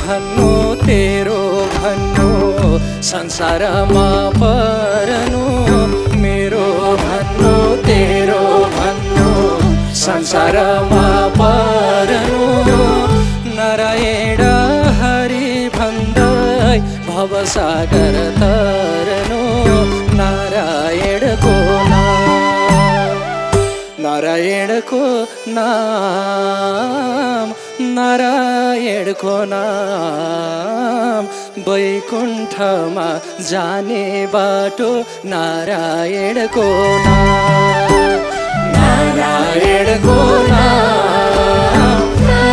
भन्नु तेरो भन्नु संसारमा परनु मेरो भन्नु तेरो भन्नु संसारमा परनु नारायण हरि भन्दै भवसागर तरनु नारायणको नाम नारायणको नाम वैकुण्ठमा जाने बाटो नारायणको नाम नारायणको नाम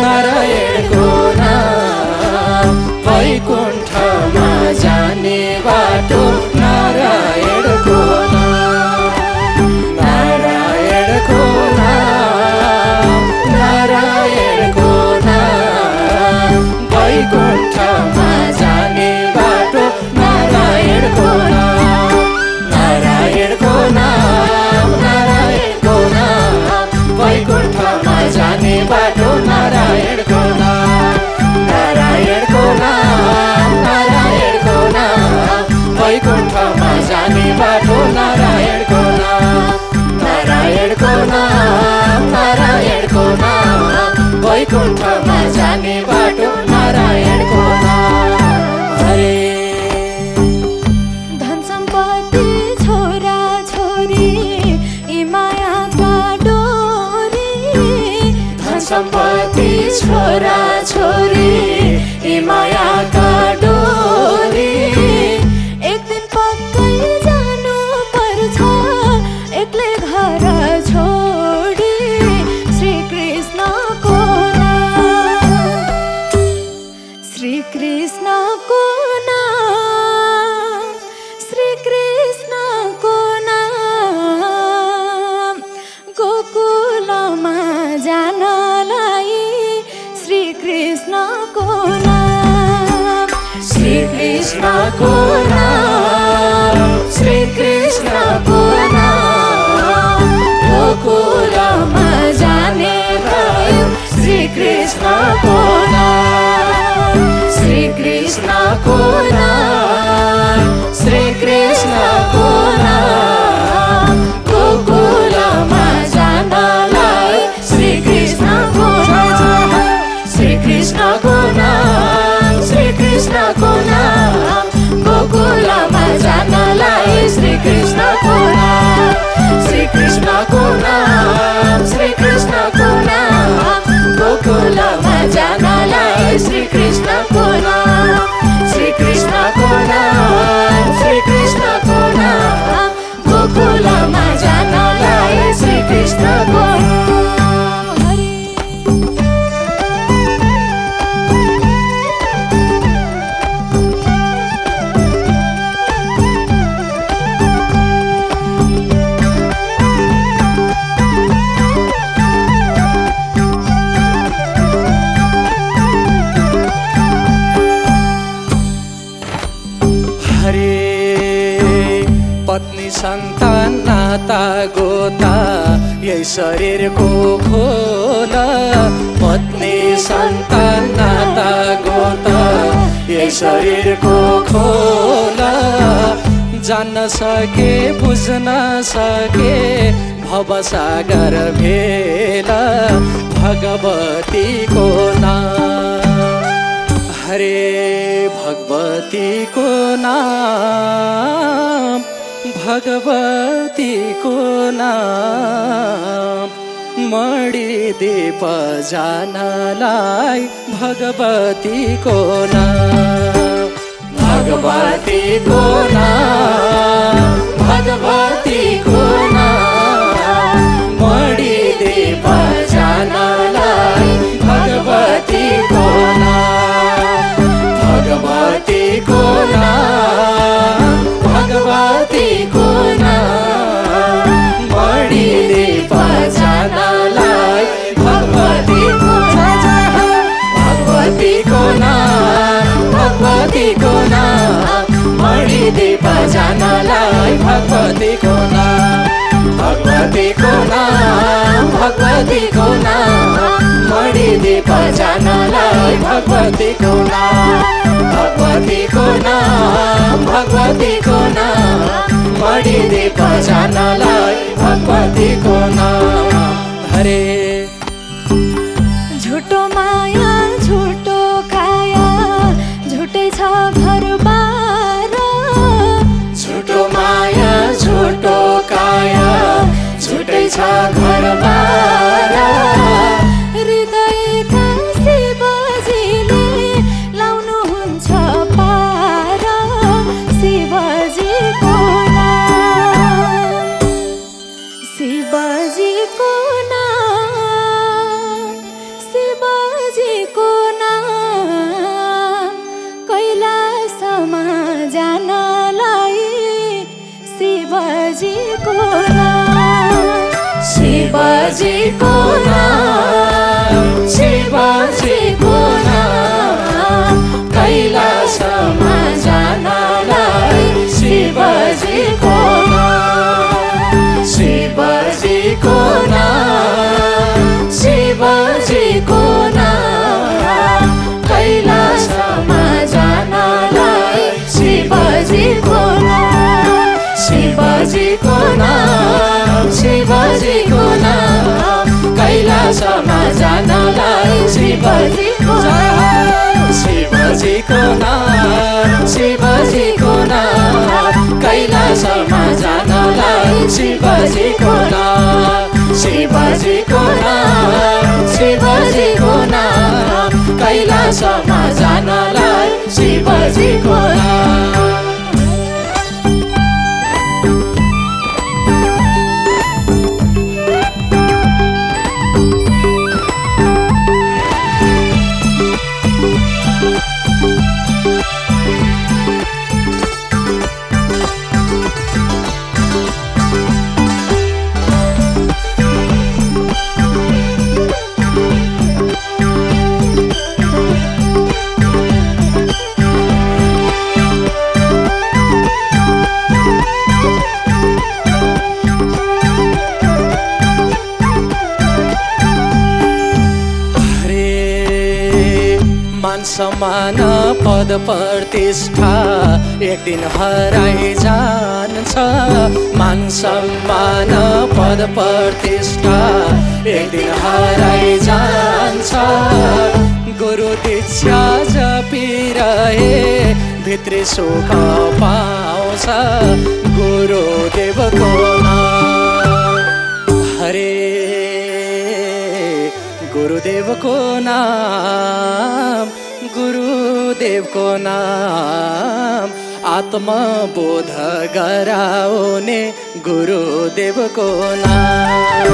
नारायणको नाम वैकुण्ठमा जाने बाटो नारायणको नाम नारायणको नाम नारायणको नाम वैकुण्ठमा जाने बाटो नारायणको नाम नारायणको नाम नारायणको नाम वैकुण्ठमा जाने बाटो नारायणको नाम नारायणको नाम नारायणको नाम वैकुण्ठमा जाने बाटो नारायणको नाम नारायणको नाम नारायणको नाम वैकुण्ठमा जाने बाटो नारायणको नाम हरे धन सम्पत्ति छोरा छोरी यी मायाका डोरी धन सम्पत्ति छोरा छोरी यी मायाका डोरी एक दिन पक्कै जानु पर्छ एक्लै घर छोडी श्री कृष्णको नाम श्री कृष्णको नाम श्री कृष्णको नाम गोकुलमा जानलाई श्री कृष्णको नाम श्री कृष्णको नाम श्री कृष्णको नाम गोकुलमा जाने भयो श्री कृष्णको नाम श्री कृष्णको नाम श्री कृष्णको नाम गोकुलमा जानलाई श्री कृष्णको नाम श्री कृष्णको नाम श्री कृष्णको नाम गोकुलमा जानलाई श्री कृष्णको नाम श्री कृष्णको नाम श्री कृष्णको नाम गोकुलमा जानलाई श्री कृष्णको नाम श्री कृष्णको नाम श्री कृष्णको नाम गोकुलमा जानलाई श्री कृष्णको नाम हरे पत्नी सन्तान नाता गोता यही शरीरको खोला पत्नी सन्तान नाता गोता यही शरीरको खोला जान्न सके बुझ्न सके भवसागर भेला भगवतीको नाम हरे भगवतीको नाम भगवतीको नाम मणि दीप जानलाई भगवतीको नाम भगवतीको नाम भगवतीको नाम मणि दीप जानलाई भगवतीको नाम भगवतीको नाम भगवतीको नाम मणि दीप जानलाई भगवतीको भगवतीको नाम भगवतीको नाम मणि दीप जानलाई भगवतीको नाम भगवतीको नाम भगवतीको नाम मणि दीप जानलाई भगवतीको नाम भगवतीको नाम भगवतीको नाम मणिदीप जानलाई भगवतीको नाम हरे झुटो माया झुटो काया झुटै छ घरबार झुटो माया झुटो काया झुटै छ घरबार हृदयका शिवजीले लाउनुहुन्छ पार शिवजीको नाम शिवजीको नाम शिवजीको नाम कैलासमा जानलाई शिवजीको नाम शिवजीको नाम शिवजीको नाम कैलासमा जानलाई शिवजीको नाम शिवजीको नाम शिवजीको नाम कैलासमा जानलाई शिवजीको नाम शिवजीको नाम शिवजीको नाम कैलासमा जानलाई शिवजीको नाम शिवजीको नाम शिवजीको नाम कैलासमा जानलाई शिवजीको नाम शिवजीको नाम शिवजीको नाम कैलासमा जानलाई शिवजीको नाम सम्मान पद प्रतिष्ठा एक दिन हराइ जान्छ मान सम्मान पद प्रतिष्ठा एक दिन हराइ जान्छ गुरु दीक्षा जपिरहे भित्री सुख पाउँछ गुरुदेवको नाम हरे गुरुदेवको नाम गुरुदेवको नाम आत्मबोध गराउने गुरुदेवको नाम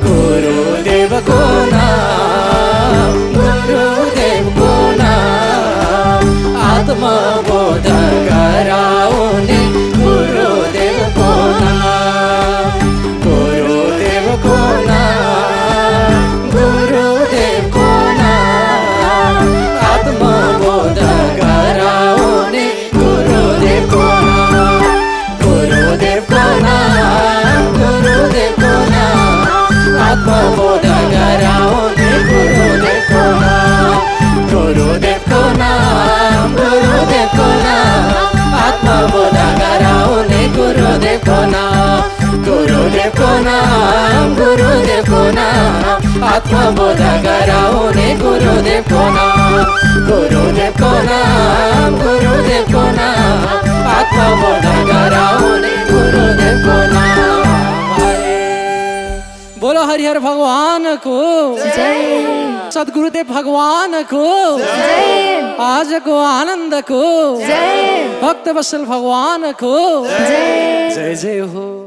गुरुदेवको नाम गुरुदेवको नाम आत्मबोध गराउने गुरुदेवको नाम गुरुदेवको नाम गुरुदेवको नाम आत्मबोध गराउने गुरुदेवको नाम गुरुदेवको नाम गुरुदेवको नाम आत्मबोध गराउने गुरुदेवको नाम गुरुदेवको नाम गुरुदेवको नाम आत्मबोध गराउने गुरुदेवको नाम गुरुदेवको नाम गुरुदेवको नाम आत्मबोध गराउने गुरुदेवको नाम गुरुदेवको नाम गुरुदेवको नाम आत्मबोध गराउने गुरुदेवको नाम बोलो हरिहर भगवानको जय सद्गुरुदेव भगवानको जय आजको आनन्दको जय भक्तवत्सल भगवानको जय जय जय हो।